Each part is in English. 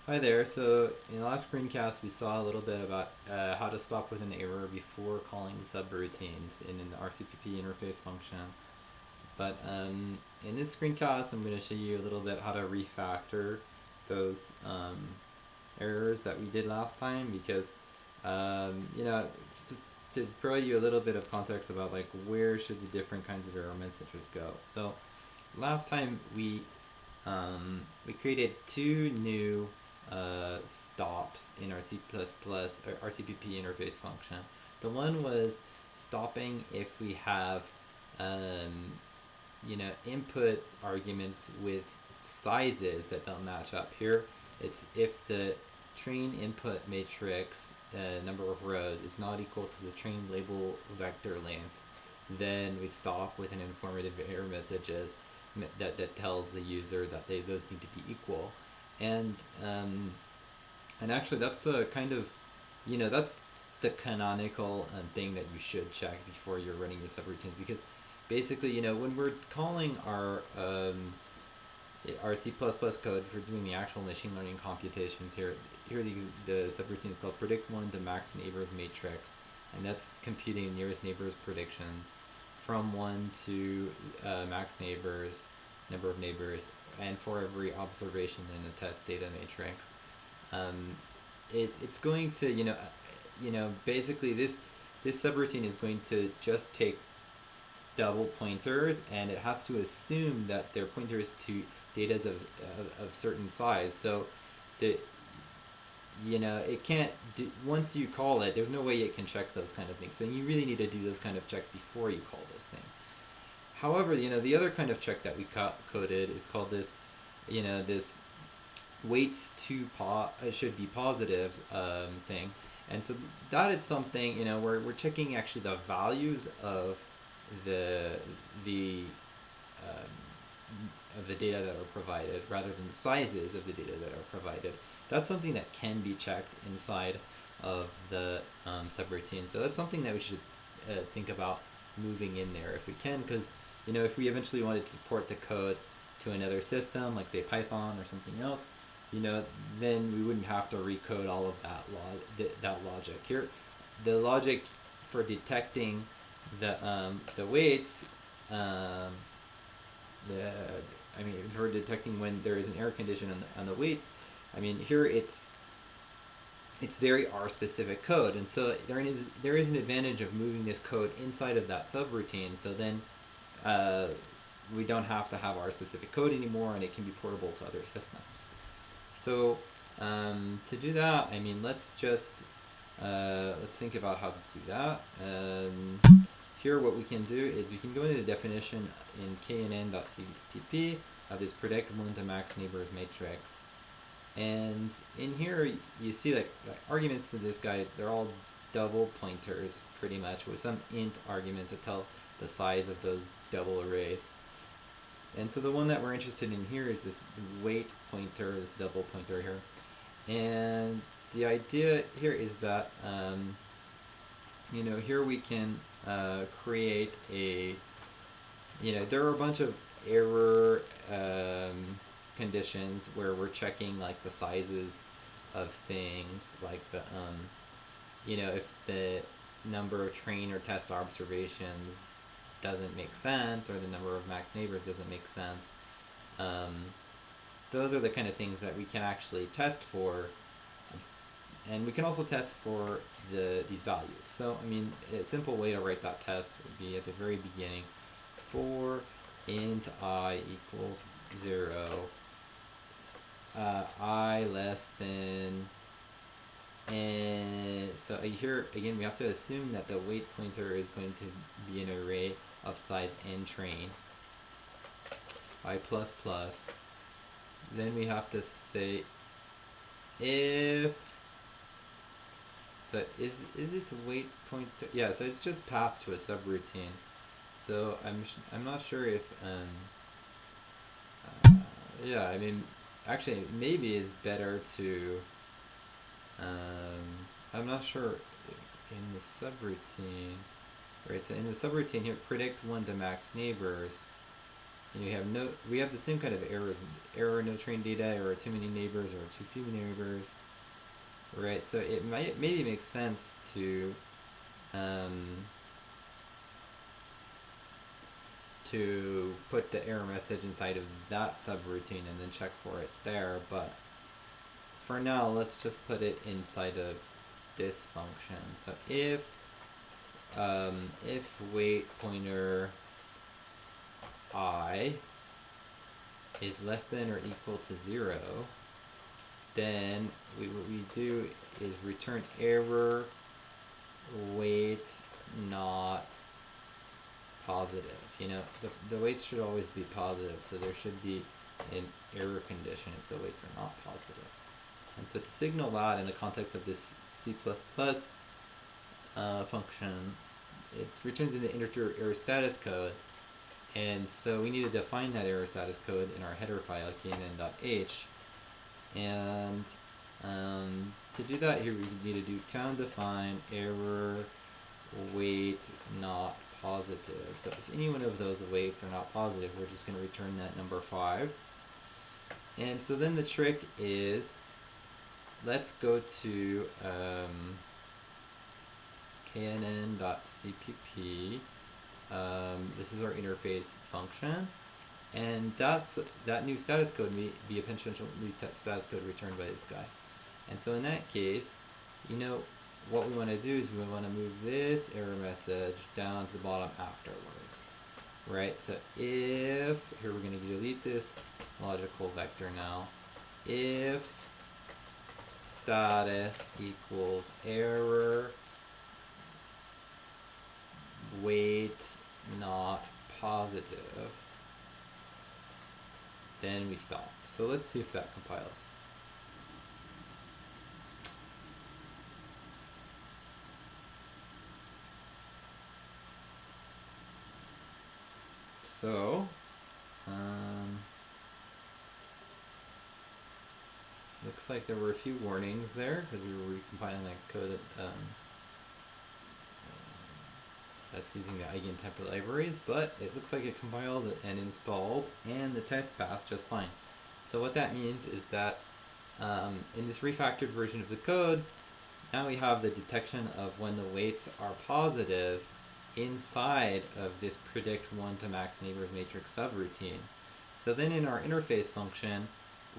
Hi there. So in the last screencast, we saw a little bit about how to stop with an error before calling subroutines in an Rcpp interface function. But in this screencast, I'm going to show you a little bit how to refactor those errors that we did last time because, to provide you a little bit of context about like where should the different kinds of error messages go. So last time we created two new stops in our C++ or RCPP interface function. The one was stopping if we have input arguments with sizes that don't match up. Here it's if the train input matrix number of rows is not equal to the train label vector length, then we stop with an informative error messages that tells the user that those need to be equal. And actually that's a kind of, that's the canonical thing that you should check before you're running your subroutines, because basically, when we're calling our C++ code for doing the actual machine learning computations here the subroutine is called predict one to max neighbors matrix, and that's computing nearest neighbors predictions from 1 to max neighbors, number of neighbors, and for every observation in a test data matrix. It's going to, basically this subroutine is going to just take double pointers, and it has to assume that they're pointers to data of certain size. So it can't do, once you call it, there's no way it can check those kind of things. So you really need to do those kind of checks before you call this thing. However, the other kind of check that we coded is called this, this weights to should be positive thing. And so that is something, where we're checking actually the values of the data that are provided rather than the sizes of the data that are provided. That's something that can be checked inside of the subroutine. So that's something that we should think about moving in there if we can, because if we eventually wanted to port the code to another system, like say Python or something else, then we wouldn't have to recode all of that logic. Here, the logic for detecting the weights, for detecting when there is an error condition on the weights, here it's very R specific code, and so there is an advantage of moving this code inside of that subroutine. So then we don't have to have R specific code anymore, and it can be portable to other systems. So to do that, let's think about how to do that. Here, what we can do is we can go into the definition in knn.cpp of this predict one to max neighbors matrix. And in here, you see that the arguments to this guy, they're all double pointers, pretty much, with some int arguments that tell the size of those double arrays. And so the one that we're interested in here is this weight pointer, this double pointer here. And the idea here is that, here we can create a, there are a bunch of error conditions where we're checking like the sizes of things, like the if the number of train or test observations doesn't make sense, or the number of max neighbors doesn't make sense. Those are the kind of things that we can actually test for, and we can also test for these values. So a simple way to write that test would be at the very beginning, for int I equals 0, I less than, and so here again we have to assume that the weight pointer is going to be an array of size n train, I plus plus. Then we have to say if, so is this a weight pointer? Yeah, so it's just passed to a subroutine. So I'm not sure if actually maybe it's better to I'm not sure in the subroutine. Right, so in the subroutine here, predict one to max neighbors. and we have the same kind of errors, error, no train data, or too many neighbors, or too few neighbors, right? So it might maybe make sense to put the error message inside of that subroutine and then check for it there, but for now let's just put it inside of this function. So if wait pointer I is less than or equal to 0, then what we do is return error weight not positive. You know, the weights should always be positive, so there should be an error condition if the weights are not positive. And so to signal that in the context of this C++ function, it returns in the integer error status code, and so we need to define that error status code in our header file knn.h, and to do that here we need to do count define error weight not positive. So if any one of those weights are not positive, we're just going to return that number 5. And so then the trick is, let's go to knn.cpp. This is our interface function, and that new status code may be a potential new status code returned by this guy. And so in that case, you know, what we want to do is we want to move this error message down to the bottom afterwards, right? So if, here we're going to delete this logical vector now, if status equals error weight not positive, then we stop. So let's see if that compiles. So, looks like there were a few warnings there because we were recompiling that code that's using the Kncpp libraries, but it looks like it compiled and installed, and the test passed just fine. So what that means is that in this refactored version of the code, now we have the detection of when the weights are positive inside of this predict 1 to max neighbors matrix subroutine. So then in our interface function,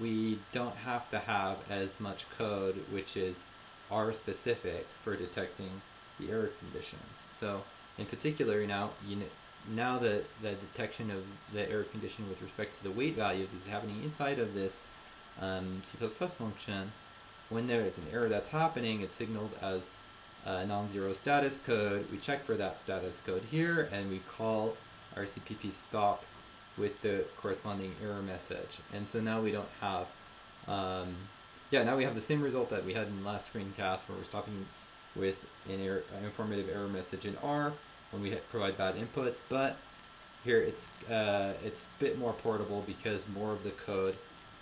we don't have to have as much code which is R specific for detecting the error conditions. So in particular, now the detection of the error condition with respect to the weight values is happening inside of this C++ function. When there is an error that's happening, it's signaled as a non-zero status code. We check for that status code here, and we call Rcpp stop with the corresponding error message. And so now we don't have, now we have the same result that we had in the last screencast, where we're stopping with an informative error message in R when we provide bad inputs. But here it's a bit more portable because more of the code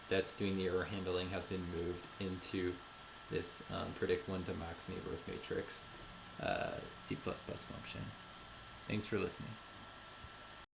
that's doing the error handling has been moved into this predict 1 to max neighbors matrix C++ function. Thanks for listening.